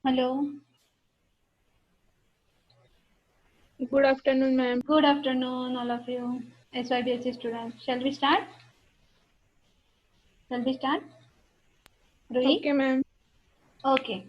Hello. Good afternoon, ma'am. Good afternoon, all of you. SYBSC students. Shall we start? Shall we start? Rohit? Okay, ma'am. Okay.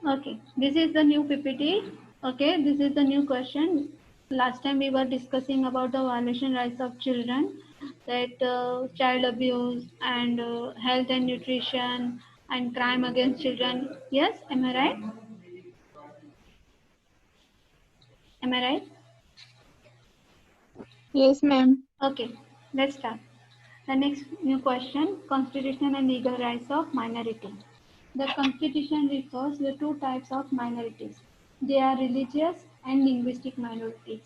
Okay. This is the new PPT. Okay. This is the new question. Last time we were discussing about the violation rights of children, that child abuse and health and nutrition and crime against children. Yes. Am I right? Am I right? Yes, ma'am. Okay. Let's start. The next new question, constitutional and legal rights of minority. The constitution refers to two types of minorities. They are religious and linguistic minorities.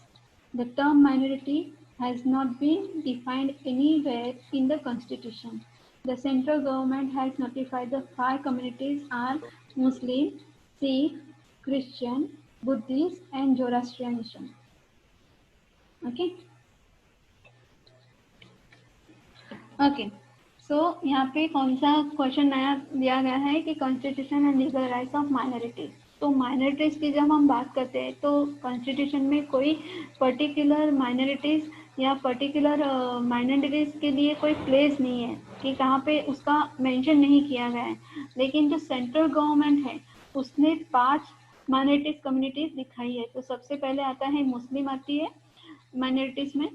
The term minority has not been defined anywhere in the constitution. The central government has notified the five communities are Muslim, Sikh, Christian, Buddhist and Zoroastrianism. Okay. Okay so यहाँ पे कौन सा question नया दिया गया है कि constitution and legal rights of minorities. तो माइनॉरिटीज की जब हम बात करते हैं तो कॉन्स्टिट्यूशन में कोई पर्टिकुलर माइनॉरिटीज या पर्टिकुलर माइनॉरिटीज के लिए कोई प्लेस नहीं है कि कहाँ पे उसका मेंशन नहीं किया गया है, लेकिन जो सेंट्रल गवर्नमेंट है उसने 5 माइनॉरिटीज कम्युनिटीज दिखाई है। तो सबसे पहले आता है मुस्लिम आती है माइनॉरिटीज में,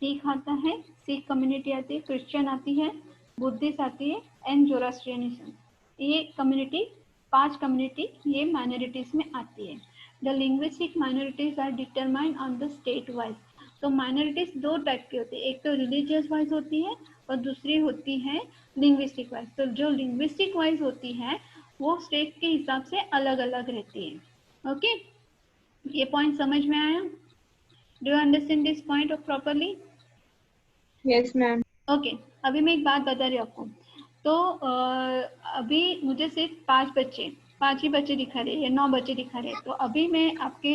सिख आता है, सिख कम्युनिटी आती है, क्रिश्चियन आती है, बुद्धिस्ट आती है एंड जोरास्ट्रियनिज्म। ये कम्युनिटी 5 कम्युनिटी ये माइनॉरिटीज में आती है। The linguistic minorities are determined on the state wise. तो माइनॉरिटीज दो टाइप की होती है, एक तो रिलीजियस वाइज होती है और दूसरी होती है लिंग्विस्टिक वाइज। तो जो लिंग्विस्टिक वाइज होती है वो स्टेट के हिसाब से अलग अलग रहती है। ओके, ये पॉइंट समझ में आया? Do you understand this point properly? Yes, ma'am. Okay अभी मैं एक बात बता रही हूँ आपको। तो अभी मुझे सिर्फ 5 ही बच्चे दिखा रहे हैं, 9 बच्चे दिखा रहे हैं। तो अभी मैं आपके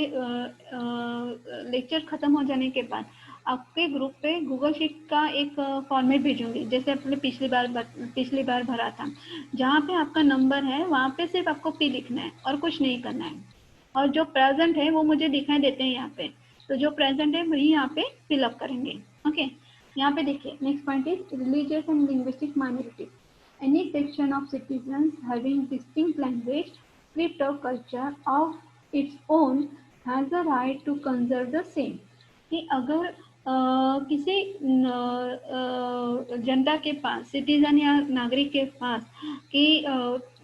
लेक्चर खत्म हो जाने के बाद आपके ग्रुप पे गूगल शीट का एक फॉर्मेट भेजूंगी, जैसे आपने पिछली बार भरा था। जहाँ पे आपका नंबर है वहाँ पे सिर्फ आपको पी लिखना है और कुछ नहीं करना है, और जो प्रेजेंट है वो मुझे दिखाई देते हैं यहाँ पे। तो जो प्रेजेंट है वही यहाँ पे फिलअप करेंगे। ओके, यहाँ पे देखिए next point is religious and linguistic minority. Any section of citizens having distinct language, script और culture of its own has a right to conserve the same. कि अगर किसी जनता के पास, सिटीजन या नागरिक के पास कि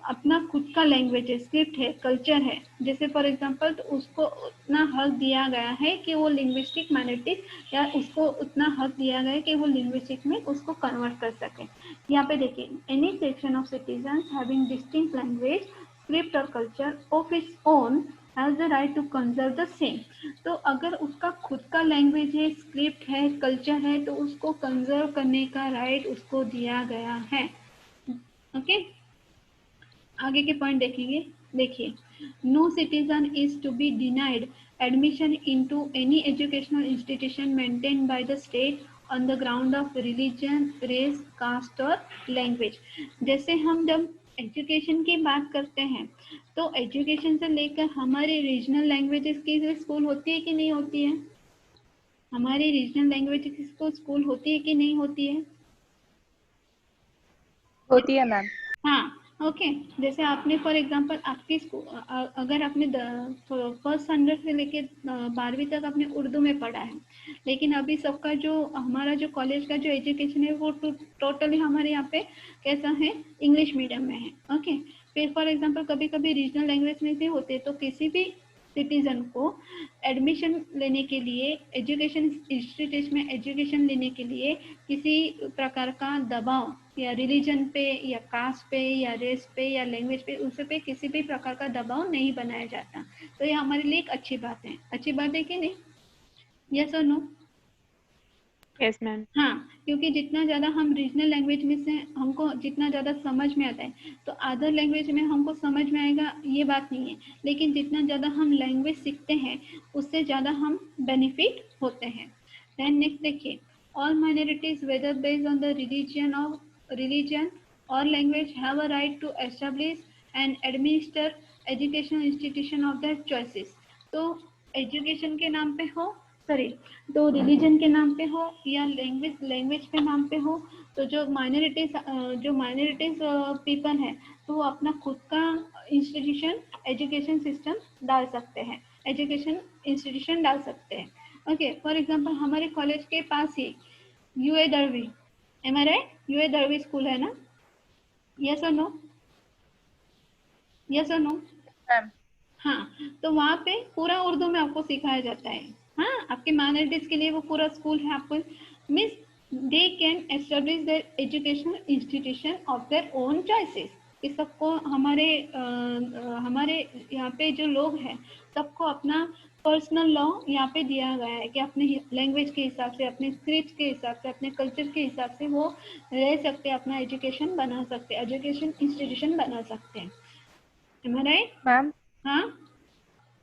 अपना खुद का लैंग्वेज है, स्क्रिप्ट है, कल्चर है, जैसे फॉर एग्जांपल, तो उसको उतना हक दिया गया है कि वो लिंग्विस्टिक माइनॉरिटी, या उसको उतना हक दिया गया है कि वो लिंग्विस्टिक में उसको कन्वर्ट कर सके। यहाँ पे देखिए, any section of citizens having distinct language, script और culture of its own has the right to conserve the same. तो अगर उसका खुद का लैंग्वेज है, स्क्रिप्ट है, कल्चर है, तो उसको कंजर्व करने का राइट उसको दिया गया है। ओके, आगे के पॉइंट देखेंगे। देखिए, no citizen is to be denied admission into any educational institution maintain by the state on the ground of religion, race, caste और लैंग्वेज। जैसे हम जब एजुकेशन की बात करते हैं तो एजुकेशन से लेकर हमारे रीजनल लैंग्वेजेस की स्कूल होती है कि नहीं होती है? हमारी रीजनल लैंग्वेज की स्कूल होती है कि नहीं होती है? होती है मैम। हाँ, ओके। जैसे आपने फॉर एग्जांपल आपकी अगर आपने फर्स्ट स्टैंडर्ड से लेके 12वीं तक आपने उर्दू में पढ़ा है, लेकिन अभी सबका जो हमारा जो कॉलेज का जो एजुकेशन है वो टोटली हमारे यहाँ पे कैसा है, इंग्लिश मीडियम में है। ओके, फिर फॉर एग्जांपल कभी कभी रीजनल लैंग्वेज में भी होते, तो किसी भी सिटीजन को एडमिशन लेने के लिए, एजुकेशन इंस्टीट्यूट में एजुकेशन लेने के लिए किसी प्रकार का दबाव या रिलीजन पे या कास्ट पे या रेस पे या लैंग्वेज पे, उस पे किसी भी प्रकार का दबाव नहीं बनाया जाता। तो ये हमारे लिए एक अच्छी बात है। अच्छी बात है कि नहीं? यस और नो? Yes, ma'am. हाँ, क्योंकि जितना ज़्यादा हम रीजनल लैंग्वेज में से हमको जितना ज़्यादा समझ में आता है, तो अदर लैंग्वेज में हमको समझ में आएगा, ये बात नहीं है। लेकिन जितना ज़्यादा हम लैंग्वेज सीखते हैं उससे ज़्यादा हम बेनिफिट होते हैं। देन नेक्स्ट देखिए, all minorities whether based on the religion और language have a right to establish and administer educational institution of their choices. तो एजुकेशन के नाम पे हो, सॉरी, तो रिलीजन के नाम पे हो या लैंग्वेज के नाम पे हो, तो जो माइनॉरिटीज पीपल है तो वो अपना खुद का इंस्टीट्यूशन एजुकेशन सिस्टम डाल सकते हैं, एजुकेशन इंस्टीट्यूशन डाल सकते हैं. ओके, फॉर एग्जांपल हमारे कॉलेज के पास ही UA दरवी, M I right, UA दरवी school है ना? यस और नो? यस और नो? मैम. हाँ, तो वहाँ पे पूरा उर्दू में आपको सिखाया जाता है. हाँ, आपके माइनॉरिटीज के लिए वो पूरा स्कूल है. आपको means they can establish there educational institution of their own choices. इस सबको हमारे यहाँ पे जो लोग हैं सबको अपना पर्सनल लॉ यहाँ पे दिया गया है कि अपने लैंग्वेज के हिसाब से, अपने स्क्रिप्ट के हिसाब से, अपने कल्चर के हिसाब से वो रह सकते हैं, अपना एजुकेशन बना सकते हैं, एजुकेशन इंस्टीट्यूशन बना सकते हैं. Am I right? मैम, हाँ,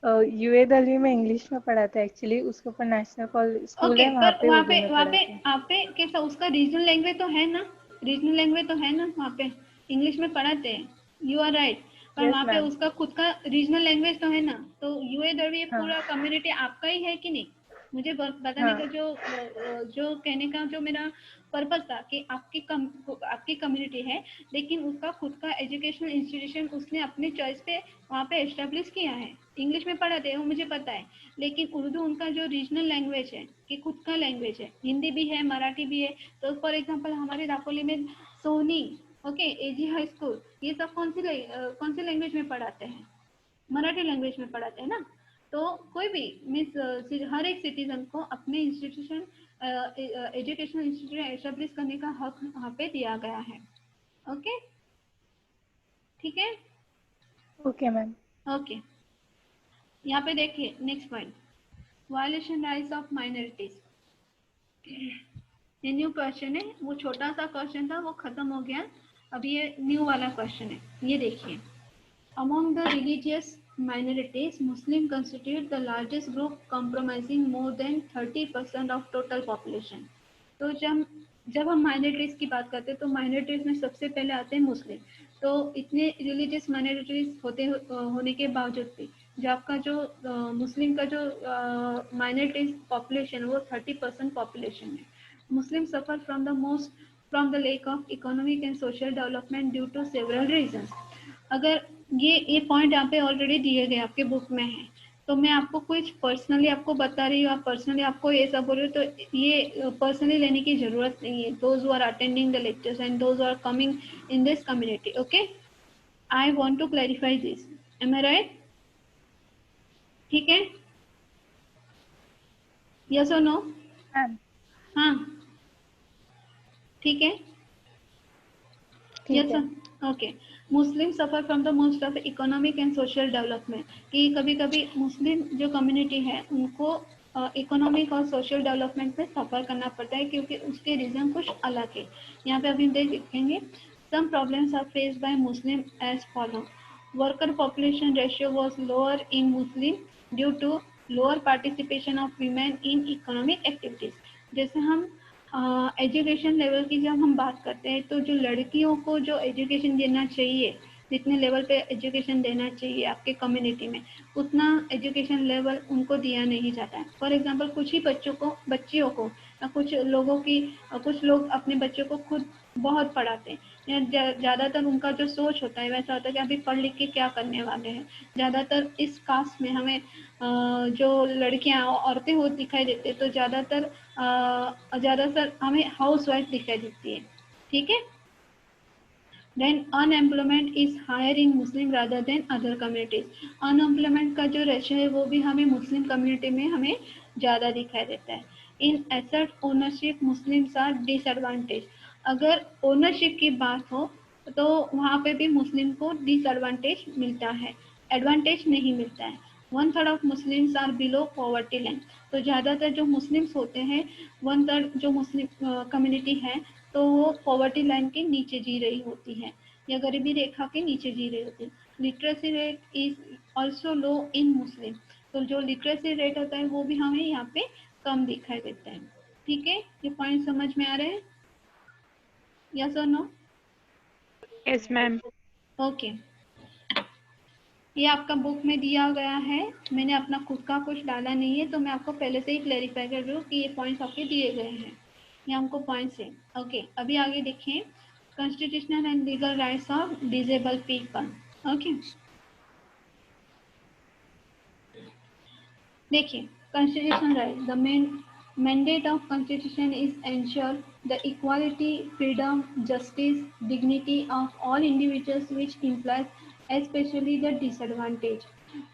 यूए दलवी में इंग्लिश में पढ़ा था एक्चुअली, उसके ऊपर नेशनल स्कूल ओके, है, वहाँ पर पे उर्दू में वहाँ पढ़ा पे था. आप पे कैसा उसका रीजनल लैंग्वेज तो है ना? रीजनल लैंग्वेज तो है ना वहाँ पे? इंग्लिश में पढ़ाते हैं, यू आर राइट, पर यस वहाँ पे मैम. उसका खुद का रीजनल लैंग्वेज तो है ना? तो यूए दरवी हाँ. पूरा कम्युनिटी आपका ही है कि नहीं? मुझे बताने का हाँ. जो कहने का जो मेरा पर्पस था कि आपकी कम्युनिटी है, लेकिन उसका खुद का एजुकेशनल इंस्टीट्यूशन उसने अपने चॉइस पे वहाँ पे एस्टेब्लिश किया है. इंग्लिश में पढ़ाते हैं वो मुझे पता है, लेकिन उर्दू उनका जो रीजनल लैंग्वेज है कि खुद का लैंग्वेज है, हिंदी भी है, मराठी भी है. तो फॉर एग्जांपल हमारे दापोली में सोनी, ओके, एजी हाई स्कूल, ये सब कौन सी लैंग्वेज में पढ़ाते हैं? मराठी लैंग्वेज में पढ़ाते हैं ना? तो कोई भी मीन्स हर एक सिटीजन को अपने इंस्टीट्यूशन एजुकेशनल इंस्टीट्यूशन एस्टेब्लिश करने का हक वहाँ पे दिया गया है. ओके, ठीक है. Okay ma'am. ओके, यहाँ पे देखिए next point, violation rights of minorities. ये न्यू क्वेश्चन है, वो छोटा सा क्वेश्चन था वो खत्म हो गया, अभी ये न्यू वाला क्वेश्चन है. ये देखिए, among the religious minorities, Muslim constitute the largest group comprising more than 30% of total population. तो जब हम माइनॉरिटीज की बात करते हैं तो माइनॉरिटीज में सबसे पहले आते हैं मुस्लिम. तो इतने रिलीजियस माइनॉरिटीज होने के बावजूद भी जो आपका जो मुस्लिम का जो माइनॉरिटीज पॉपुलेशन वो 30% पॉपुलेशन है. Muslim suffer from the lack of economic and social development due to several reasons. अगर ये पॉइंट यहाँ पे ऑलरेडी दिए गए आपके बुक में है, तो मैं आपको कुछ पर्सनली आपको बता रही हूँ, आप पर्सनली आपको ये सब बोल रहे हो, तो ये पर्सनली लेने की जरूरत नहीं है. Those who are attending the lectures and those who are coming in this community, okay, I want to clarify this. Am I right? ठीक है, यस और नो? मैम. हाँ, ठीक है, ठीक यस है. Okay. Muslim suffer from the most of economic and social development, कि कभी कभी मुस्लिम जो कम्युनिटी है उनको इकोनॉमिक और सोशल डेवलपमेंट में सफर करना पड़ता है क्योंकि उसके रीजन कुछ अलग है. यहाँ पे अभी देखेंगे, some problems are faced by Muslim as follow. Worker population ratio was lower in Muslim due to lower participation of women in economic activities. जैसे हम एजुकेशन लेवल की जब हम बात करते हैं तो जो लड़कियों को जो एजुकेशन देना चाहिए, जितने लेवल पे एजुकेशन देना चाहिए आपके कम्युनिटी में, उतना एजुकेशन लेवल उनको दिया नहीं जाता है. फॉर एग्जांपल कुछ ही बच्चियों को या कुछ लोग अपने बच्चों को खुद बहुत पढ़ाते हैं, या ज़्यादातर उनका जो सोच होता है वैसा होता है कि अभी पढ़ लिख के क्या करने वाले हैं. ज़्यादातर इस कास्ट में हमें जो लड़कियां औरतें हो दिखाई देते हैं, तो ज़्यादातर हमें हाउस वाइफ दिखाई देती है. ठीक है. Then unemployment is higher in Muslim rather than other communities. Unemployment का जो रेशियो है वो भी हमें मुस्लिम कम्युनिटी में हमें ज़्यादा दिखाई देता है. In asset ownership Muslims are disadvantage. अगर ओनरशिप की बात हो तो वहाँ पे भी मुस्लिम को डिसएडवांटेज मिलता है, एडवांटेज नहीं मिलता है. 1/3 of Muslims are below poverty line. तो ज़्यादातर जो मुस्लिम्स होते हैं, 1/3 जो मुस्लिम कम्युनिटी है तो वो पॉवर्टी लाइन के नीचे जी रही होती है या गरीबी रेखा के नीचे जी रही होती है. Literacy rate is also low in Muslim. तो जो लिटरेसी रेट होता है वो भी हमें यहाँ पे कम दिखाई देता है. ठीक है, ये पॉइंट समझ में आ रहे हैं? यस और नो? Yes ma'am. ओके. ये आपका बुक में दिया गया है, मैंने अपना खुद का कुछ डाला नहीं है, तो मैं आपको पहले से ही क्लेरिफाई कर रही हूँ कि ये पॉइंट्स आपके दिए गए हैं, ये हमको पॉइंट्स है। ओके, अभी आगे देखिए, constitutional and legal rights of disable people. Okay, देखिए, constitutional right, the main mandate of constitution is ensure the equality, freedom, justice, dignity of all individuals, which implies especially the disadvantage।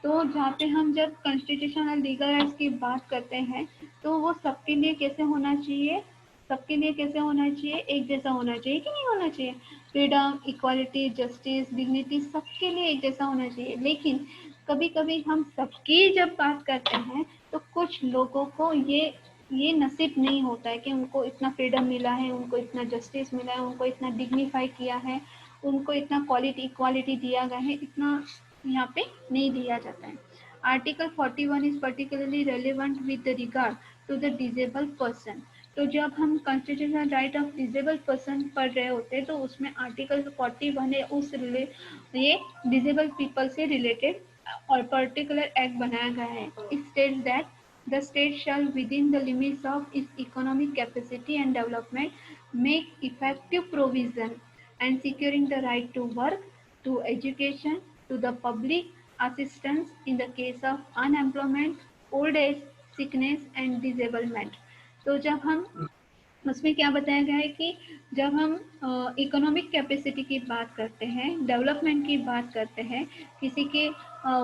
तो जहाँ पे हम जब constitution और legal rights की बात करते हैं, तो वो सबके लिए कैसे होना चाहिए, सबके लिए कैसे होना चाहिए, एक जैसा होना चाहिए कि नहीं होना चाहिए, फ्रीडम, इक्वालिटी, जस्टिस, डिग्निटी सबके लिए एक जैसा होना चाहिए। लेकिन कभी कभी हम सबकी जब बात करते हैं, तो कुछ लोगों को ये नसीब नहीं होता है कि उनको इतना फ्रीडम मिला है, उनको इतना जस्टिस मिला है, उनको इतना डिग्निफाई किया है, उनको इतना क्वालिटी इक्वालिटी दिया गया है, इतना यहाँ पे नहीं दिया जाता है। Article 41 is particularly relevant with regard to the disable person. तो जब हम constitutional right of disable person पढ़ रहे होते हैं, तो उसमें आर्टिकल 41 है, ये डिजेबल पीपल से रिलेटेड और पर्टिकुलर एक्ट बनाया गया है। It states that the state shall, within the limits of its economic capacity and development, make effective provision and securing the right to work, to education, to the public assistance in the case of unemployment, old age, sickness and disablement। तो जब हम उसमें क्या बताया गया है कि जब हम इकोनॉमिक कैपेसिटी की बात करते हैं, डेवलपमेंट की बात करते हैं, किसी के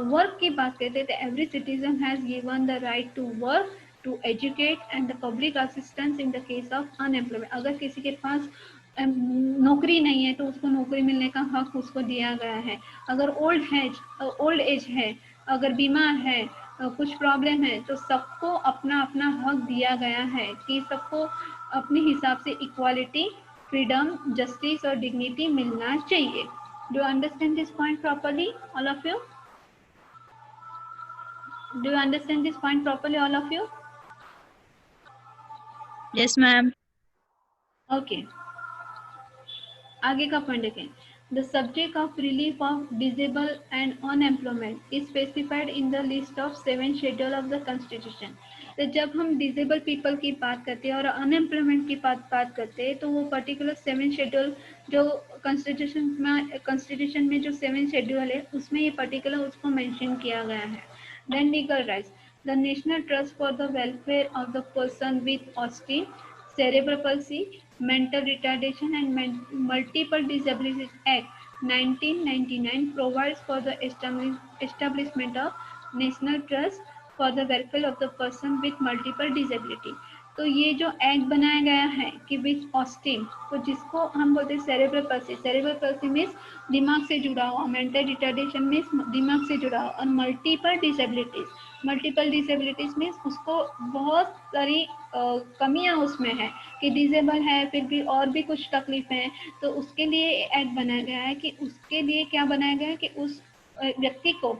वर्क की बात करते हैं, तो every citizen has given the right to work, to educate and the public assistance in the case of unemployment. अगर किसी के पास नौकरी नहीं है, तो उसको नौकरी मिलने का हक उसको दिया गया है। अगर ओल्ड एज है, अगर बीमार है, कुछ प्रॉब्लम है, तो सबको अपना अपना हक दिया गया है कि सबको अपने हिसाब से इक्वालिटी, फ्रीडम, जस्टिस और डिग्निटी मिलना चाहिए। Do you understand this point properly all of you? Do you understand this point properly all of you? Yes, ma'am. Okay, आगे का पॉइंट देखें। The subject of relief of disable and unemployment is specified in the list of 7 schedule of the constitution. तो जब हम disable people की बात करते हैं और अनएम्प्लॉयमेंट की बात करते हैं, तो वो पर्टिकुलर 7 शेड्यूल जो कॉन्स्टिट्यूशन में जो 7 शेड्यूल है, उसमें ये पर्टिकुलर उसको मेंशन किया गया है। Then legal rights, the national trust for the welfare of the person with ऑस्टिन, cerebral palsy, mental retardation and multiple disabilities act 1999 provides for the establishment of national trust for the welfare of the person with multiple disability। तो ये जो act बनाया गया है कि विच Austin, तो जिसको हम बोलते हैं सेरेब्रल पल्सी मीन्स दिमाग से जुड़ा हुआ, मेंटल रिटार्डेशन मीन्स दिमाग से जुड़ा हुआ, और मल्टीपल डिसेबिलिटीज मीन्स उसको बहुत सारी कमियां उसमें है कि डिसेबल है, फिर भी और भी कुछ तकलीफ है। तो उसके लिए एक्ट बनाया गया है कि उसके लिए क्या बनाया गया है कि उस व्यक्ति को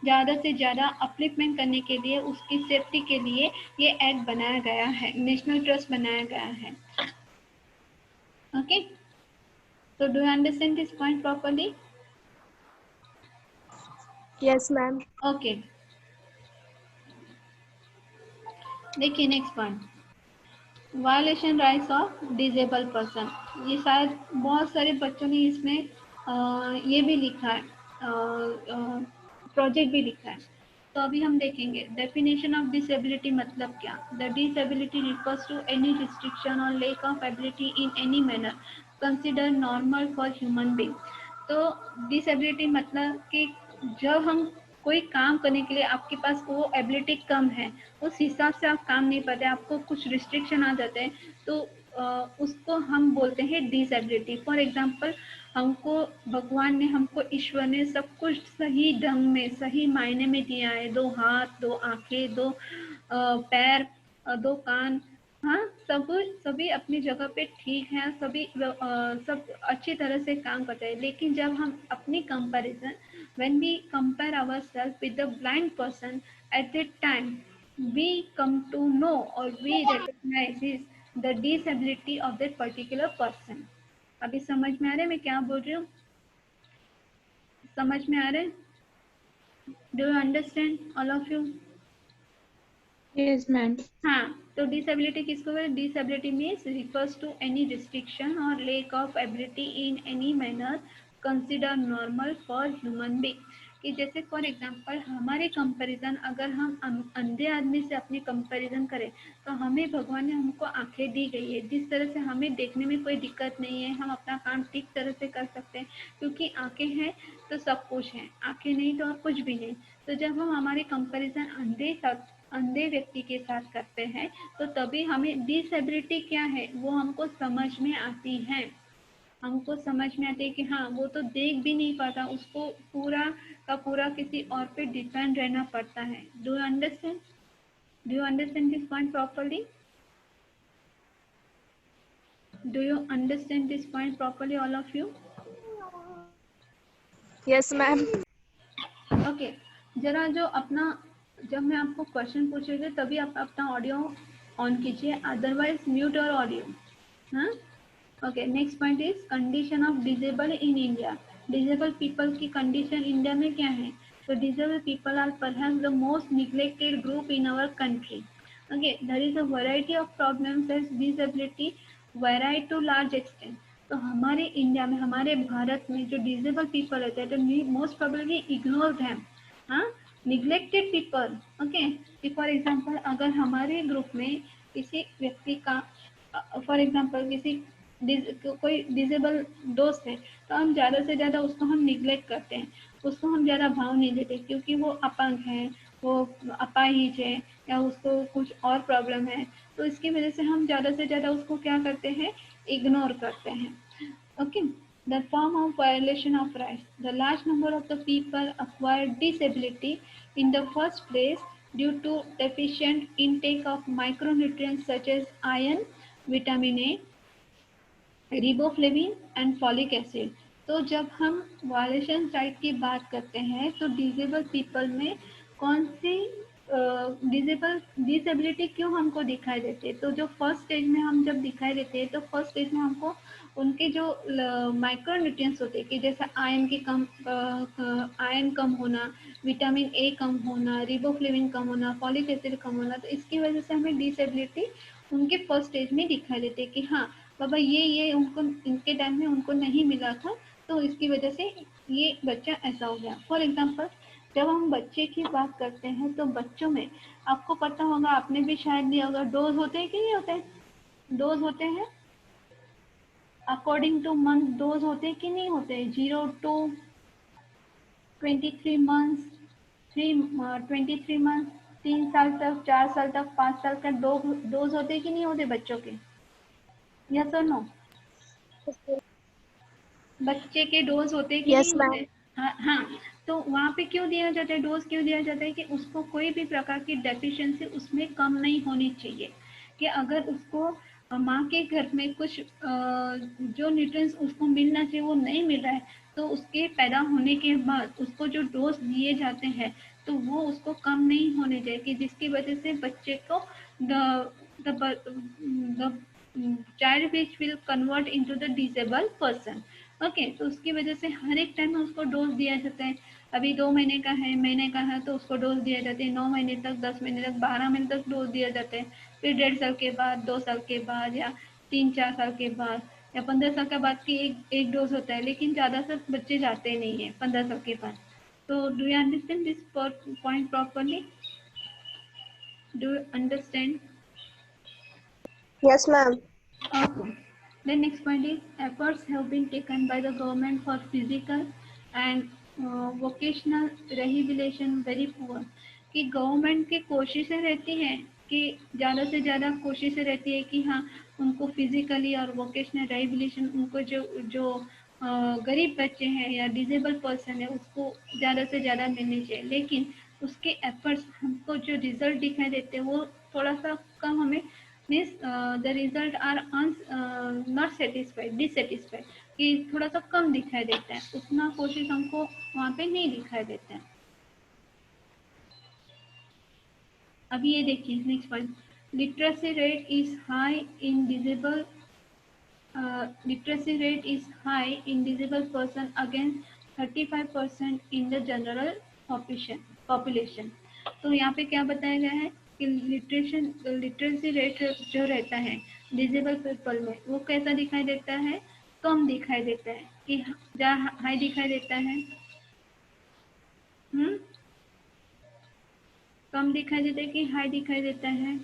ज़्यादा से ज़्यादा अपलिफ्टमेंट करने के लिए, उसकी सेफ्टी के लिए ये एक्ट बनाया गया है, नेशनल ट्रस्ट बनाया गया है। ओके, तो do you understand this point properly? Yes, ma'am. Okay, देखिए next point, violation rights of disable person. ये शायद बहुत सारे बच्चों ने इसमें ये भी लिखा है, प्रोजेक्ट भी लिखा है। तो अभी हम देखेंगे डेफिनेशन ऑफ डिसेबिलिटी मतलब क्या। The disability refers to any restriction और lack of ability in any manner consider normal for human being. तो डिसेबिलिटी मतलब कि जब हम कोई काम करने के लिए आपके पास वो एबिलिटी कम है, उस हिसाब से आप काम नहीं पाते, आपको कुछ रिस्ट्रिक्शन आ जाते हैं, तो उसको हम बोलते हैं डिसेबिलिटी। फॉर एग्जांपल, हमको भगवान ने, हमको ईश्वर ने सब कुछ सही ढंग में, सही मायने में दिया है, 2 हाथ, 2 आंखें, 2 पैर, 2 कान, हाँ, सभी अपनी जगह पे ठीक है, सब अच्छी तरह से काम करते हैं। लेकिन जब हम अपनी comparison, when we compare ourselves with the blind person, at that time we come to know or we recognize the disability of that particular person। अभी समझ में आ रहा है मैं क्या बोल रही हूँ? समझ में आ रहा है? Do you understand all of you? Yes, ma'am. हाँ, तो डिसेबिलिटी किसको कहते हैं? Disability means refers to any restriction और lack of ability in any manner consider normal for human being. कि जैसे फॉर एग्जांपल हमारे कंपैरिजन, अगर हम अंधे आदमी से अपनी कंपैरिजन करें तो हमें भगवान ने हमको आंखें दी गई है, जिस तरह से हमें देखने में कोई दिक्कत नहीं है, हम अपना काम ठीक तरह से कर सकते हैं, क्योंकि आंखें हैं तो सब कुछ है, आंखें नहीं तो और कुछ भी नहीं। तो जब हम हमारे कंपैरिजन अंधे व्यक्ति के साथ करते हैं तो तभी हमें डिसेबिलिटी क्या है वो हमको समझ में आती है। हमको समझ में आती है कि हाँ वो तो देख भी नहीं पाता, उसको पूरा का पूरा किसी और पे डिपेंड रहना पड़ता है। Do you understand? Do you understand this point properly? Do you understand this point properly all of you? Yes, ma'am. Okay, जरा जो अपना, जब मैं आपको क्वेश्चन पूछूंगी तभी आप अपना ऑडियो ऑन कीजिए, अदरवाइज म्यूट और ऑडियो। हाँ, okay. Next point is condition of disable in India. Disable people की कंडीशन इंडिया में क्या है? तो disable people are perhaps the most neglected group in our country. Okay, there is a variety of problems as disability vary to large extent. तो हमारे India में, हमारे भारत में जो डिजेबल पीपल रहते हैं तो मोस्ट प्रोबेबली इग्नोर देम, हाँ, neglected people. Okay, for example अगर हमारे ग्रुप में किसी व्यक्ति का, फॉर एग्जांपल किसी कोई डिजेबल दोस्त है तो हम ज़्यादा से ज़्यादा उसको हम निग्लेक्ट करते हैं, उसको हम ज़्यादा भाव नहीं देते क्योंकि वो अपंग है, वो अपाहिज है, या उसको कुछ और प्रॉब्लम है, तो इसकी वजह से हम ज़्यादा से ज़्यादा उसको क्या करते हैं? इग्नोर करते हैं। Okay, the form of violation of rights. The large number of the people acquire disability in the first place due to deficient intake of micronutrients such as iron, vitamin A, riboflavin and folic acid. तो जब हम violation right की बात करते हैं तो disable people में कौन सी डिसेबिलिटी क्यों हमको दिखाई देती है? तो जो फर्स्ट स्टेज में हम जब दिखाई देते हैं तो फर्स्ट स्टेज में हमको उनके जो माइक्रो न्यूट्रिएंट्स होते हैं कि जैसे आयरन कम होना, विटामिन ए कम होना, रिबोफ्लेविन कम होना, फॉलिक एसिड कम होना, तो इसकी वजह से हमें डिसेबिलिटी उनके फर्स्ट स्टेज में दिखाई देती है कि हाँ बाबा ये उनको इनके टाइम में उनको नहीं मिला था, तो इसकी वजह से ये बच्चा ऐसा हो गया। फॉर एग्जांपल जब हम बच्चे की बात करते हैं तो बच्चों में आपको पता होगा, आपने भी शायद दिया होगा, डोज होते हैं कि नहीं होते? डोज होते हैं अकॉर्डिंग टू मंथ, डोज होते हैं कि नहीं होते? 0 to 23 मंथ्स, 23 मंथ, 3 साल तक, 4 साल तक, 5 साल तक डोज होते हैं कि नहीं होते बच्चों के? यस और नो? बच्चे के डोज होते कि नहीं Yes, होते? ma'am. हाँ हाँ। तो वहाँ पे क्यों दिया जाता है डोज? क्यों दिया जाता है कि उसको कोई भी प्रकार की डेफिशिएंसी उसमें कम नहीं होनी चाहिए, कि अगर उसको माँ के घर में कुछ जो न्यूट्रिएंट्स उसको मिलना चाहिए वो नहीं मिल रहा है, तो उसके पैदा होने के बाद उसको जो डोज दिए जाते हैं तो वो उसको कम नहीं होने चाहिए, कि जिसकी वजह से बच्चे को the child which will convert into the disable person. Okay, तो उसकी वजह से हर एक टाइम में उसको डोज दिया जाता है। अभी 2 महीने का है, महीने का है तो उसको डोज दिया जाता है, 9 महीने तक, 10 महीने तक, 12 महीने तक डोज दिया जाता है। फिर 1.5 साल के बाद, 2 साल के बाद, या 3-4 साल के बाद, या 15 साल के बाद की एक डोज होता है, लेकिन ज़्यादा से बच्चे जाते नहीं है 15 साल के बाद। तो do you understand this point properly? Do you understand? Yes, ma'am. Okay. The next point is efforts have been taken by the government for physical and vocational rehabilitation very poor। कि गवर्नमेंट की कोशिशें रहती हैं कि ज़्यादा से ज़्यादा कोशिशें रहती है कि हाँ उनको फिजिकली और वोकेशनल रिहेबिलिटेशन, उनको जो जो गरीब बच्चे हैं या डिजेबल पर्सन है उसको ज़्यादा से ज़्यादा मिलनी चाहिए, लेकिन उसके एफर्ट्स हमको जो रिजल्ट दिखाई देते हैं वो थोड़ा सा कम हमें, means the result are not satisfied, dissatisfied, कि थोड़ा सा कम दिखाई देता है, उतना कोशिश हमको वहाँ पे नहीं दिखाई देता है। अभी ये देखिए next point, literacy rate is high in disable, literacy rate is high in disabled person against 35% in the general population. तो यहाँ पे क्या बताया गया है कि लिटरेसी रेट जो रहता है डिजेबल पीपल में वो कैसा दिखाई देता है, कम दिखाई देता है कि जहाँ हाई दिखाई देता है, कम दिखाई देता है कि हाई दिखाई देता है।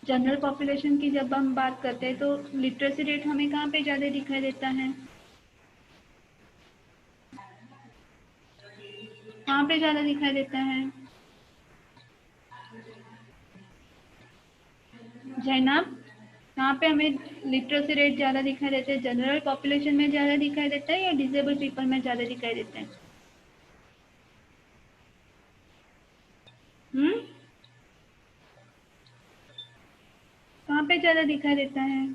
जनरल पॉपुलेशन की जब हम बात करते हैं तो लिटरेसी रेट हमें कहाँ पे ज्यादा दिखाई देता है, कहाँ पे ज्यादा दिखाई देता है जैनब, कहाँ पे हमें लिटरेसी रेट ज्यादा दिखाई देता है, जनरल पॉपुलेशन में ज्यादा दिखाई देता है या डिसेबल पीपल में ज्यादा दिखाई देता है? कहाँ पे ज्यादा दिखाई देता है?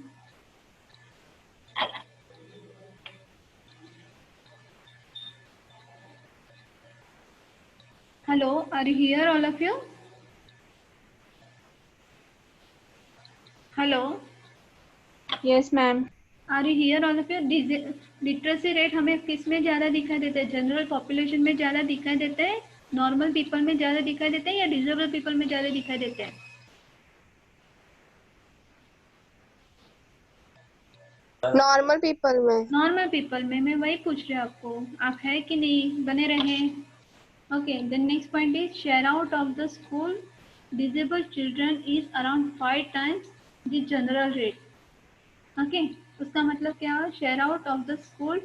Hello, are you here all of you? Hello, Yes, ma'am. Are you here all of you? Literacy rate हमें किस में ज्यादा दिखाई देता है, जनरल पॉपुलेशन में ज्यादा दिखाई देता है, नॉर्मल पीपल में ज्यादा दिखाई देता है या डिसेबल पीपल में ज्यादा दिखाई देता है? नॉर्मल पीपल में। नॉर्मल पीपल में, मैं वही पूछ रही हूँ आपको, आप है कि नहीं, बने रहे। Okay, the next point is share out of the school disable children is around 5 times the general rate. Okay, उसका मतलब क्या है, share out of the school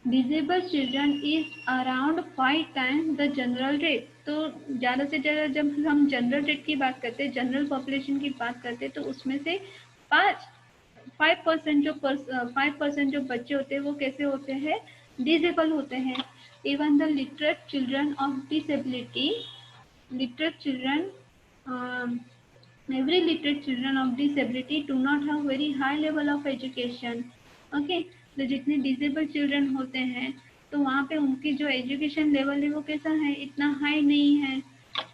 disable children is around 5 times the general rate. तो ज़्यादा से ज़्यादा जब हम जनरल रेट की बात करते हैं, जनरल पॉपुलेशन की बात करते हैं, तो उसमें से 5% जो बच्चे होते हैं वो कैसे होते हैं, डिसेबल होते हैं। Even the literate children of disability, literate children, every literate children of disability do not have very high level of education। okay, तो जितने डिसेबल चिल्ड्रन होते हैं तो वहाँ पे उनकी जो एजुकेशन लेवल है वो कैसा है, इतना हाई नहीं है।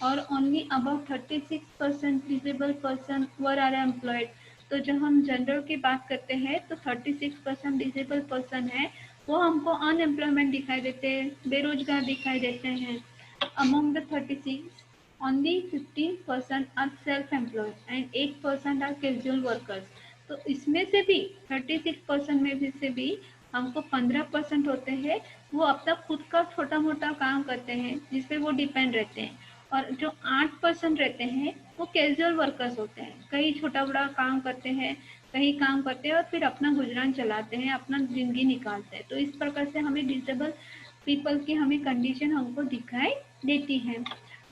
और only about 36% disable person were are employed. तो जब हम जनरल की बात करते हैं तो 36% डिसेबल पर्सन है वो हमको अनएम्प्लॉयमेंट दिखाई देते हैं, बेरोजगार दिखाई देते हैं। Among the 36 only 15% are self-employed and 8% are casual workers। तो इसमें से भी 36% में भी से भी हमको 15% होते हैं वो अपना खुद का छोटा मोटा काम करते हैं जिसपे वो डिपेंड रहते हैं। और जो 8% रहते हैं वो कैजुअल वर्कर्स होते हैं, कहीं छोटा बड़ा काम करते हैं, कहीं काम करते हैं और फिर अपना गुजरान चलाते हैं, अपना जिंदगी निकालते हैं। तो इस प्रकार से हमें डिसेबल पीपल की हमें कंडीशन हमको दिखाई देती है।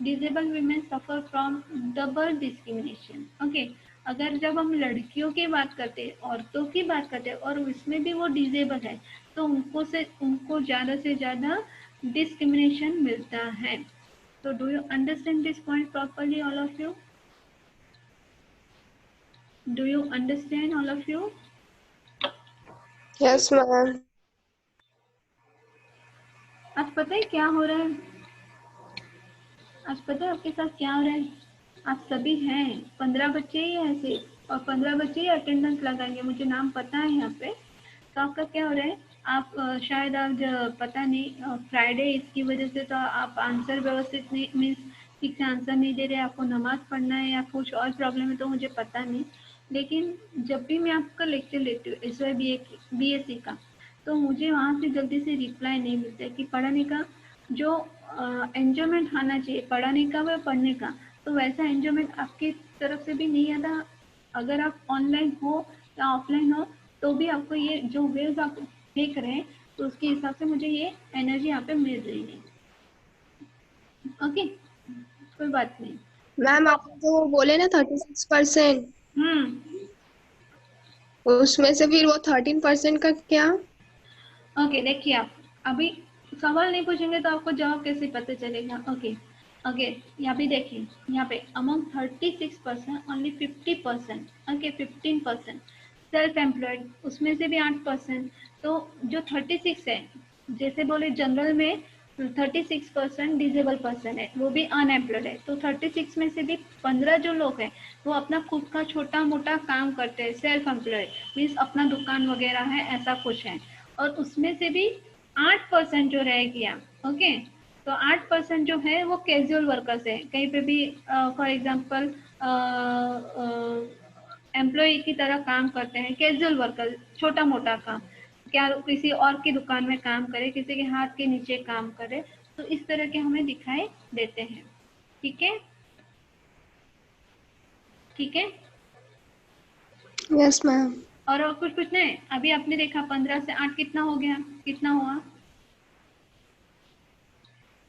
Disable women suffer from double discrimination. Okay, अगर जब हम लड़कियों की बात करते हैं, औरतों की बात करते हैं और उसमें भी वो डिसेबल है तो उनको ज़्यादा से ज़्यादा डिस्क्रिमिनेशन मिलता है। तो do you understand this point properly all of you? Do you understand all of you? Yes ma'am. आज पता है क्या हो रहा है, आज पता है आपके साथ क्या हो रहा है, आप सभी हैं 15 बच्चे ही हैं सिर्फ और 15 बच्चे ही अटेंडेंस लगाएंगे, मुझे नाम पता है यहाँ पे। तो आपका क्या हो रहा है, आप शायद आज पता नहीं फ्राइडे इसकी वजह से तो आप आंसर व्यवस्थित नहीं, मीन्स ठीक से आंसर नहीं दे रहे, आपको नमाज पढ़ना है या कुछ और प्रॉब्लम है तो मुझे पता नहीं। लेकिन जब भी मैं आपका लेक्चर लेती हूँ SY BSc का, तो मुझे वहाँ से जल्दी से रिप्लाई नहीं मिलता है कि पढ़ाने का जो एंजॉयमेंट आना चाहिए पढ़ाने का व पढ़ने का, तो वैसा एंजॉयमेंट आपकी तरफ से भी नहीं आता। अगर आप ऑनलाइन हो या ऑफलाइन हो तो भी आपको ये जो वेव्स आप देख रहे हैं तो उसके हिसाब से मुझे ये एनर्जी यहाँ पे मिल रही है। ओके, कोई बात नहीं मैम आप जो बोले ना 36%, उसमें से फिर वो 13% का क्या? ओके, देखिए आप अभी सवाल नहीं पूछेंगे तो आपको जवाब कैसे पता चलेगा। ओके, यहाँ पे देखिए, यहाँ पे among 36% only 50%, okay 15% self employed, उसमें से भी 8%। तो जो 36 है, जैसे बोले जनरल में 36% डिसेबल पर्सन है वो भी अनएम्प्लॉयड है, तो 36 में से भी 15 जो लोग हैं वो अपना खुद का छोटा मोटा काम करते हैं, सेल्फ एम्प्लॉयड मीन्स अपना दुकान वगैरह है ऐसा कुछ है। और उसमें से भी 8% जो रह गया, ओके तो 8% जो है वो कैजुअल वर्कर्स है, कहीं पे भी फॉर एग्जांपल एम्प्लॉय की तरह काम करते हैं, कैजुअल वर्कर, छोटा मोटा काम, क्या किसी और की दुकान में काम करे, किसी के हाथ के नीचे काम करे, तो इस तरह के हमें दिखाई देते हैं। ठीक है, ठीक है। Yes ma'am. और कुछ पूछना है? अभी आपने देखा 15 से 8 कितना हो गया, कितना हुआ?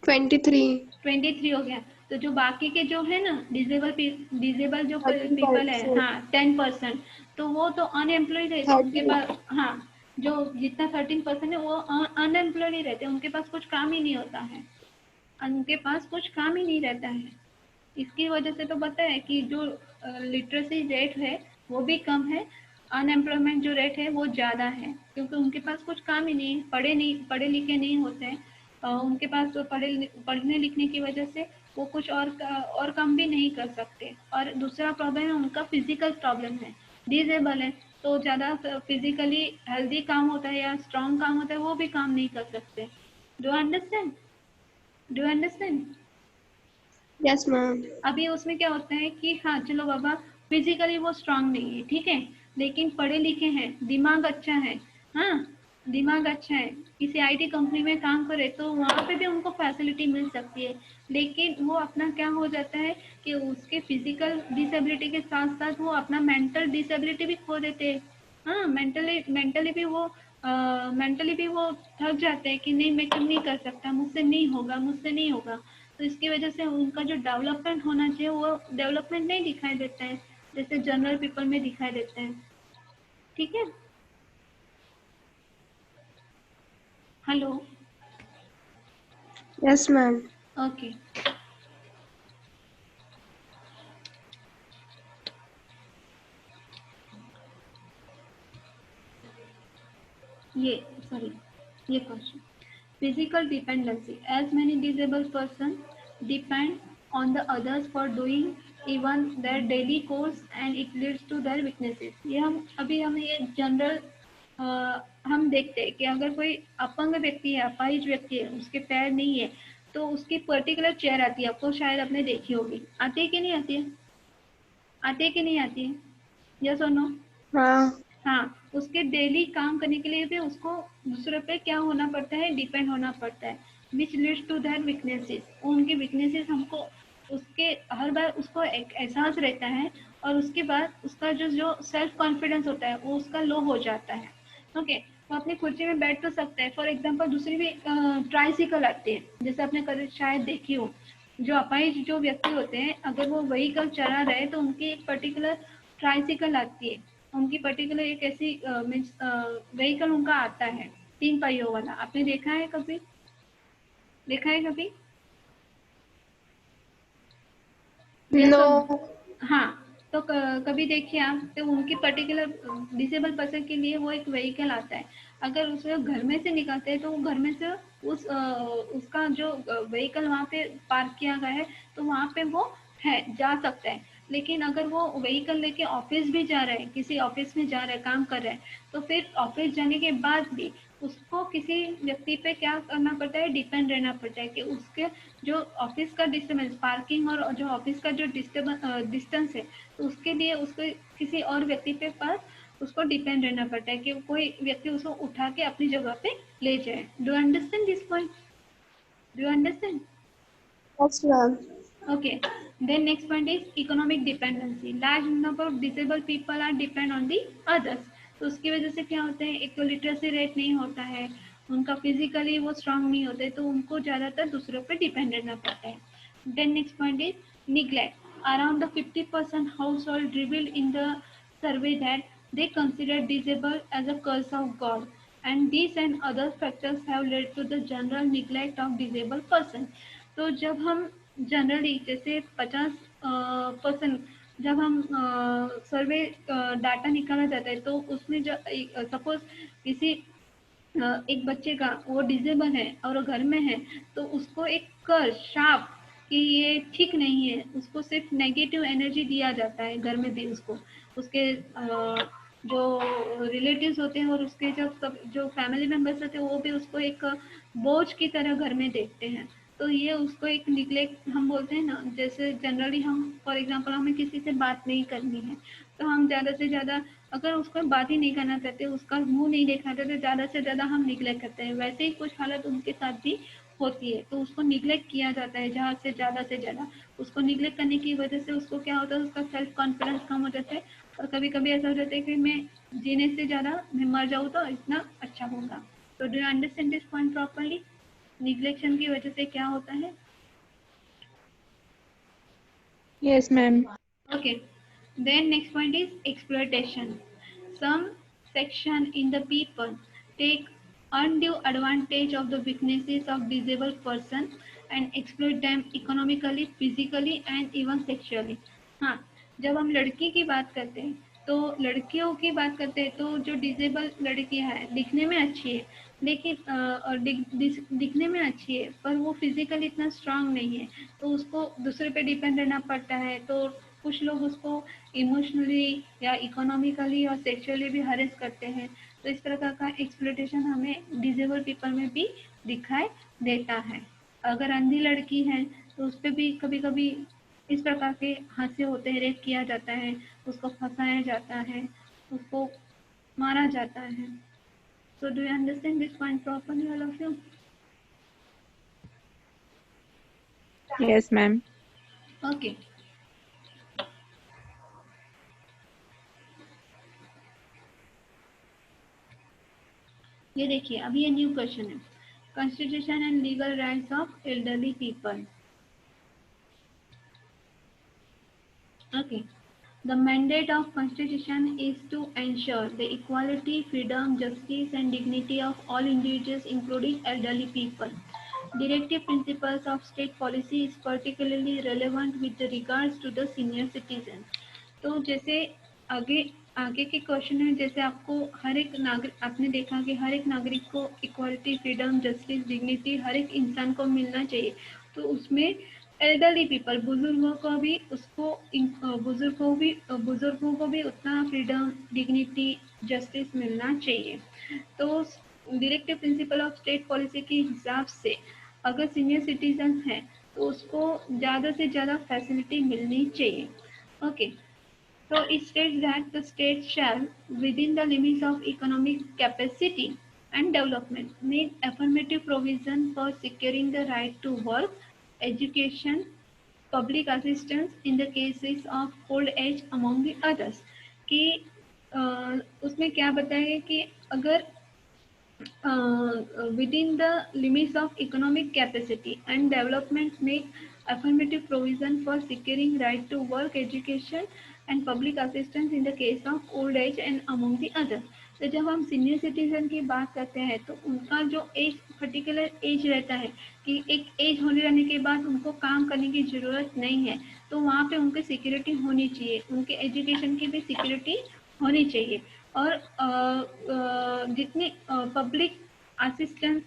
23 हो गया। तो जो बाकी के जो है ना डिजेबल जो पीपल है, 13%। हाँ 10%, तो वो तो अनएम्प्लॉयड रहते हैं, उनके 13। पास, हाँ जो जितना 13% है वो अनएम्प्लॉयड ही रहते हैं, उनके पास कुछ काम ही नहीं होता है, उनके पास कुछ काम ही नहीं रहता है। इसकी वजह से तो पता है कि जो लिटरेसी रेट है वो भी कम है, अनएम्प्लॉयमेंट जो रेट है वो ज़्यादा है, क्योंकि उनके पास कुछ काम ही नहीं है, पढ़े लिखे नहीं होते हैं, उनके पास तो पढ़ने लिखने की वजह से वो कुछ और काम भी नहीं कर सकते। और दूसरा प्रॉब्लम है उनका फिजिकल प्रॉब्लम है, डिजेबल है, तो ज़्यादा फिजिकली हेल्दी काम होता है या स्ट्रॉन्ग काम होता है वो भी काम नहीं कर सकते। Do understand? Do understand? Yes ma'am. अभी उसमें क्या होता है कि हाँ चलो बाबा, फिजिकली वो स्ट्रांग नहीं है, ठीक है, लेकिन पढ़े लिखे हैं, दिमाग अच्छा है, हाँ दिमाग अच्छा है, किसी आईटी कंपनी में काम करे तो वहाँ पे भी उनको फैसिलिटी मिल सकती है, लेकिन वो अपना क्या हो जाता है कि उसके फिजिकल डिसेबिलिटी के साथ साथ वो अपना मेंटल डिसेबिलिटी भी खो देते हैं। हाँ मेंटली भी वो थक जाते हैं कि नहीं मैं क्यों नहीं कर सकता, मुझसे नहीं होगा, मुझसे नहीं होगा। तो इसकी वजह से उनका जो डेवलपमेंट होना चाहिए वो डेवलपमेंट नहीं दिखाई देता है, जैसे जनरल पीपल में दिखाई देते हैं। ठीक है, हेलो, यस मैम। ओके। ये सॉरी, ये question, physical dependency, as many disabled persons depend on the others for doing even their daily chores and it leads to their weaknesses। ये हम ये जनरल हम देखते हैं कि अगर कोई अपंग व्यक्ति है, अपाहिज व्यक्ति है, उसके पैर नहीं है, तो उसकी पर्टिकुलर चेयर आती है, आपको शायद आपने देखी होगी, आती है कि नहीं आती है? आती है कि नहीं आती है? यस और नो? हाँ। हाँ, उसके डेली काम करने के लिए भी उसको दूसरे पे क्या होना पड़ता है, डिपेंड होना पड़ता है, which leads to their weaknesses. उनकी वीकनेसेस हमको उसके हर बार उसको एक एहसास रहता है, और उसके बाद उसका जो सेल्फ कॉन्फिडेंस होता है वो उसका लो हो जाता है। ओके, वो अपनी कुर्सी में बैठ तो सकता है। फॉर एग्जाम्पल दूसरी भी ट्राईसाइकिल आती है, जैसे आपने कभी शायद देखी हो, जो अपाहिज जो व्यक्ति होते हैं अगर वो व्हीकल चला रहे तो उनकी एक पर्टिकुलर ट्राईसाइकिल आती है, उनकी पर्टिकुलर एक ऐसी मीन्स व्हीकल उनका आता है 3 पहियों वाला। आपने देखा है कभी? देखा है कभी? नो। हाँ, तो कभी देखिए आप, तो उनकी पर्टिकुलर डिसेबल पर्सन के लिए वो एक व्हीकल आता है, अगर उसे घर में से निकलते हैं तो वो घर में से उसका जो व्हीकल वहाँ पे पार्क किया गया है तो वहाँ पे वो है, जा सकता है। लेकिन अगर वो व्हीकल लेके ऑफिस भी जा रहे हैं, किसी ऑफिस में जा रहे हैं, काम कर रहे हैं, तो फिर ऑफिस जाने के बाद भी उसको किसी व्यक्ति पे क्या करना पड़ता है, डिपेंड रहना पड़ता है कि उसके जो ऑफिस का डिस्टेंस, पार्किंग और जो ऑफिस का जो डिस्टेंस है, तो उसके लिए उसको किसी और व्यक्ति पे पास उसको डिपेंड रहना पड़ता है कि कोई व्यक्ति उसको उठा के अपनी जगह पे ले जाए। Do understand this point? Do understand? Yes ma'am. Okay, then next point is economic dependency. Large number of disabled people are depend on the others. तो उसकी वजह से क्या होता है, एक तो लिटरेसी रेट नहीं होता है, उनका फिजिकली वो स्ट्रांग नहीं होते, तो उनको ज़्यादातर दूसरों पे डिपेंड रहना पड़ता है। Then next point is neglect. Around the 50% household revealed in the survey that they consider disabled as a curse of God, and these and other factors have led to the general neglect of disabled person। तो जब हम generally जैसे 50% जब हम सर्वे data निकाला जाता है तो उसमें जब सपोज किसी एक बच्चे का वो डिसेबल है और वो घर में है, तो उसको एक कर शाप कि ये ठीक नहीं है, उसको सिर्फ नेगेटिव एनर्जी दिया जाता है घर में भी, उसको उसके जो रिलेटिव्स होते हैं और उसके जो फैमिली मेंबर्स होते हैं वो भी उसको एक बोझ की तरह घर में देखते हैं। तो ये उसको एक निग्लेक्ट हम बोलते हैं ना, जैसे जनरली हम फॉर एग्जांपल हमें किसी से बात नहीं करनी है तो हम ज़्यादा से ज़्यादा अगर उसको बात ही नहीं करना चाहते, उसका मुंह नहीं देखना चाहते, ज़्यादा से ज़्यादा हम निग्लेक्ट करते हैं। वैसे ही कुछ हालत उनके साथ भी होती है, तो उसको निग्लेक्ट किया जाता है जहाँ से ज़्यादा। उसको निग्लेक्ट करने की वजह से उसको क्या होता है, उसका सेल्फ कॉन्फिडेंस कम हो जाता है और कभी कभी ऐसा हो जाता है कि मैं जीने से ज़्यादा मैं मर जाऊँ तो इतना अच्छा होगा। तो do you understand this point properly? Neglection की वजह से क्या होता है? Yes, ma'am. Okay, then next point is exploitation. Some section in the people take undue advantage of the weaknesses of disabled person and exploit them economically, physically and even sexually. हाँ, जब हम लड़की की बात करते हैं तो लड़कियों की बात करते हैं तो जो डिजेबल लड़कियां हैं दिखने में अच्छी है, लेकिन और दिखने में अच्छी है पर वो फिजिकली इतना स्ट्रांग नहीं है, तो उसको दूसरे पे डिपेंड रहना पड़ता है। तो कुछ लोग उसको इमोशनली या इकोनॉमिकली और सेक्सुअली भी हरेस करते हैं। तो इस प्रकार का एक्सप्लॉयटेशन हमें डिजेबल पीपल में भी दिखाई देता है। अगर अंधी लड़की है तो उस पर भी कभी कभी इस प्रकार के हादसे होते हैं, रेप किया जाता है, उसको फंसाया जाता है, उसको मारा जाता है। So do you understand this point properly, all of you? Yes, ma'am. Okay. ये देखिए अभी ये न्यू क्वेश्चन है, constitution and legal rights of elderly people. Okay. The mandate of Constitution is to ensure the equality, freedom, justice and dignity of all individuals including elderly people. Directive principles of state policy is particularly relevant with regards to the senior citizens. तो जैसे आगे आगे के question है, जैसे आपको हर एक नागरिक, आपने देखा कि हर एक नागरिक को इक्वालिटी, फ्रीडम, जस्टिस, डिग्निटी हर एक इंसान को मिलना चाहिए। तो उसमें एल्डरली पीपल, बुजुर्गों को भी उसको बुजुर्गों को भी उतना फ्रीडम, डिग्निटी, जस्टिस मिलना चाहिए। तो directive principle of state policy के हिसाब से अगर सीनियर सिटीजन है तो उसको ज़्यादा से ज़्यादा फैसिलिटी मिलनी चाहिए। Okay, so it states that the state shall, within the limits of economic capacity and development, make affirmative provision for securing the right to work, education, public assistance in the cases of old age among the others। कि उसमें क्या बताया कि अगर within the limits of economic capacity and development make affirmative provision for securing right to work, education and public assistance in the case of old age and among the other। तो जब हम senior citizen की बात करते हैं तो उनका जो एज, पर्टिकुलर एज रहता है कि एक एज होने रहने के बाद उनको काम करने की ज़रूरत नहीं है, तो वहाँ पे उनकी सिक्योरिटी होनी चाहिए, उनके एजुकेशन की भी सिक्योरिटी होनी चाहिए। और जितनी पब्लिक असिस्टेंस,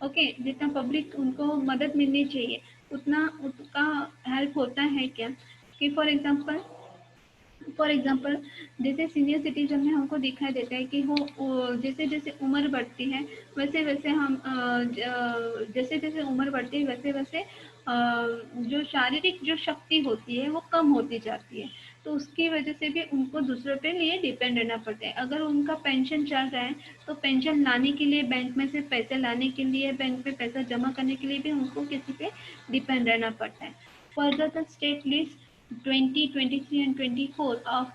ओके, जितना पब्लिक उनको मदद मिलनी चाहिए उतना उसका हेल्प होता है क्या, कि फॉर एग्जांपल जैसे सीनियर सिटीजन में हमको दिखाई देता है कि वो जैसे जैसे उम्र बढ़ती है वैसे वैसे हम जैसे जैसे उम्र बढ़ती है वैसे वैसे जो शारीरिक जो शक्ति होती है वो कम होती जाती है, तो उसकी वजह से भी उनको दूसरों पे लिए डिपेंड रहना पड़ता है। अगर उनका पेंशन चल रहा है तो पेंशन लाने के लिए, बैंक में से पैसे लाने के लिए, बैंक में पैसा जमा करने के लिए भी उनको किसी पे डिपेंड रहना पड़ता है। Further the state list 20, 23 and 24 of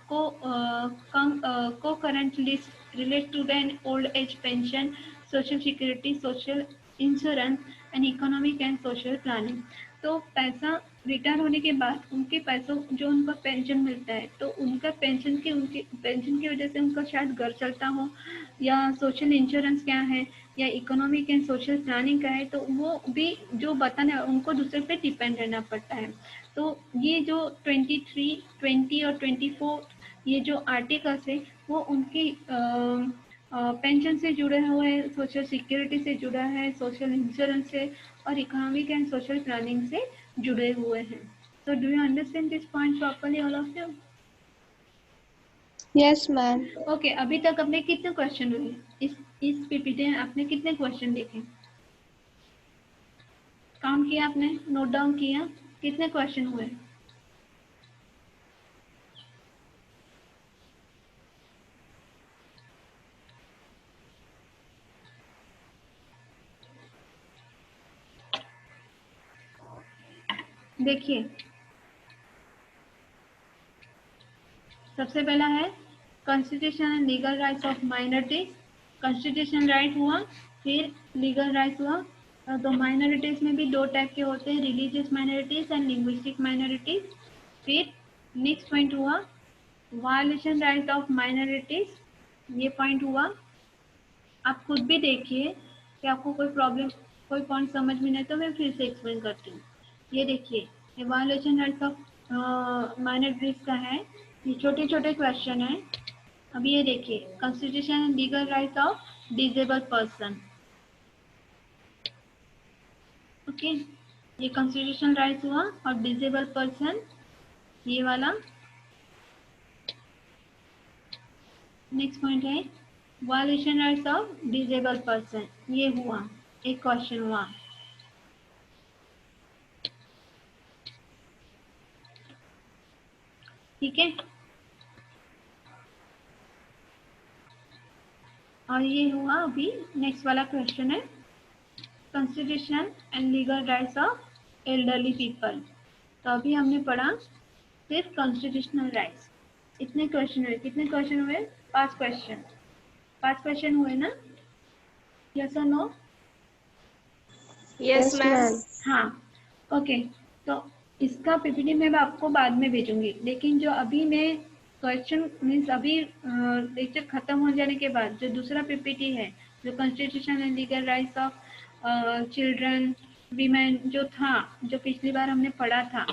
co-current list relate to the old age pension, social security, social insurance and economic and social planning। तो पैसा रिटायर होने के बाद उनके पैसों जो उनका पेंशन मिलता है तो उनका पेंशन की वजह से उनका शायद घर चलता हो, या सोशल इंश्योरेंस क्या है, या इकोनॉमिक एंड सोशल प्लानिंग का है, तो वो भी जो बताने उनको दूसरे पे डिपेंड रहना पड़ता है। तो ये जो 23, 20 और 24 ये जो आर्टिकल्स है वो उनकी पेंशन से जुड़े हुए हैं, सोशल सिक्योरिटी से जुड़ा है, सोशल इंश्योरेंस से और इकोनॉमिक एंड सोशल प्लानिंग से जुड़े हुए हैं। So do you understand this point properly, all of you? Yes, ma'am. Okay, अभी तक आपने कितने क्वेश्चन हुए इस पीपीटी में, आपने कितने क्वेश्चन देखे? काउंट किया आपने, नोट डाउन किया, कितने क्वेश्चन हुए? देखिए, सबसे पहला है constitution and legal rights of minorities. Constitution right हुआ, फिर लीगल राइट्स हुआ। तो माइनॉरिटीज में भी दो टाइप के होते हैं, religious minorities and linguistic minorities. फिर नेक्स्ट पॉइंट हुआ वायलेशन राइट ऑफ माइनॉरिटीज, ये पॉइंट हुआ। आप खुद भी देखिए कि आपको कोई प्रॉब्लम, कोई पॉइंट समझ में नहीं तो मैं फिर से एक्सप्लेन करती हूँ। ये देखिए, ये वायलेशन राइट्स ऑफ माइनॉरिटीज का है, ये छोटे छोटे क्वेश्चन है। अब ये देखिए, constitution and legal rights of disable person. Okay, ये कॉन्स्टिट्यूशन राइट्स हुआ और डिसेबल पर्सन ये वाला। नेक्स्ट पॉइंट है violation rights of disable person, ये हुआ एक क्वेश्चन हुआ। ठीक है, और ये हुआ अभी नेक्स्ट वाला क्वेश्चन है constitution and legal rights of elderly people. तो अभी हमने पढ़ा सिर्फ कॉन्स्टिट्यूशनल राइट्स। इतने क्वेश्चन हुए, कितने क्वेश्चन हुए? 5 क्वेश्चन, 5 क्वेश्चन हुए ना? यस और नो? Yes, ma'am. हाँ, ओके। तो इसका पीपीटी मैं आपको बाद में भेजूंगी, लेकिन जो अभी मैं क्वेश्चन मीन्स अभी लेक्चर खत्म हो जाने के बाद जो दूसरा पीपीटी है, जो constitution and legal rights of children women जो था, जो पिछली बार हमने पढ़ा था,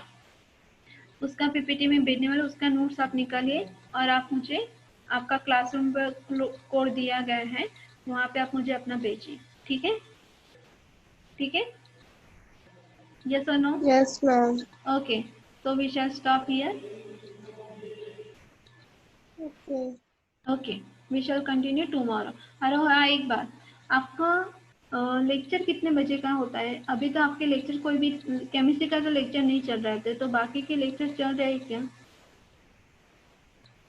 उसका पीपीटी में भेजने वाला, उसका नोट्स आप निकालिए और आप मुझे, आपका क्लासरूम पर कोड दिया गया है, वहाँ पे आप मुझे अपना भेजिए। ठीक है, ठीक है, yes or no? Yes, ma'am. Okay, so we shall stop here. Okay. Okay, we shall continue tomorrow. अरे हाँ, एक बात, आपका लेक्चर कितने बजे का होता है? अभी तो आपके लेक्चर कोई भी केमिस्ट्री का तो लेक्चर नहीं चल रहे थे, तो बाकी के लेक्चर चल रहे हैं क्या?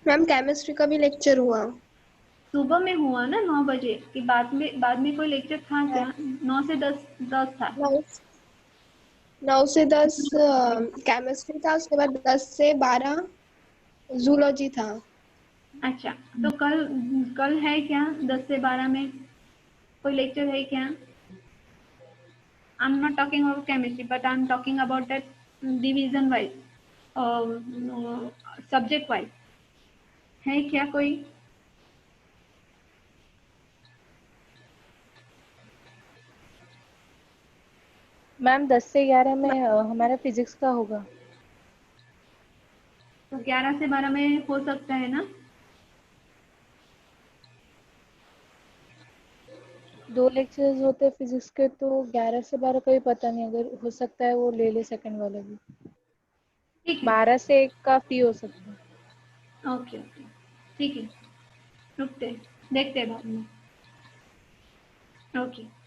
मैम केमिस्ट्री का भी लेक्चर हुआ। सुबह में हुआ ना 9 बजे, कि बाद में कोई लेक्चर था क्या? 9 से 10 था। 9 से 10 केमिस्ट्री था, उसके बाद 10 से 12 जूलॉजी था। अच्छा, तो कल है क्या 10 से 12 में कोई लेक्चर है क्या? I'm not talking about chemistry, but I'm talking about that division wise, subject wise. है क्या कोई? मैम 10 से 11 में हमारा फिजिक्स का होगा। तो 11 से 12 में हो सकता है ना? 2 लेक्चर्स होते हैं फिजिक्स के, तो 11 से 12 का भी पता नहीं, अगर हो सकता है वो ले ले सेकंड वाला भी। ठीक है, 12 से 1 का फ्री हो सकता है। ओके ओके, ठीक है, रुकते देखते हैं बाद में। ओके।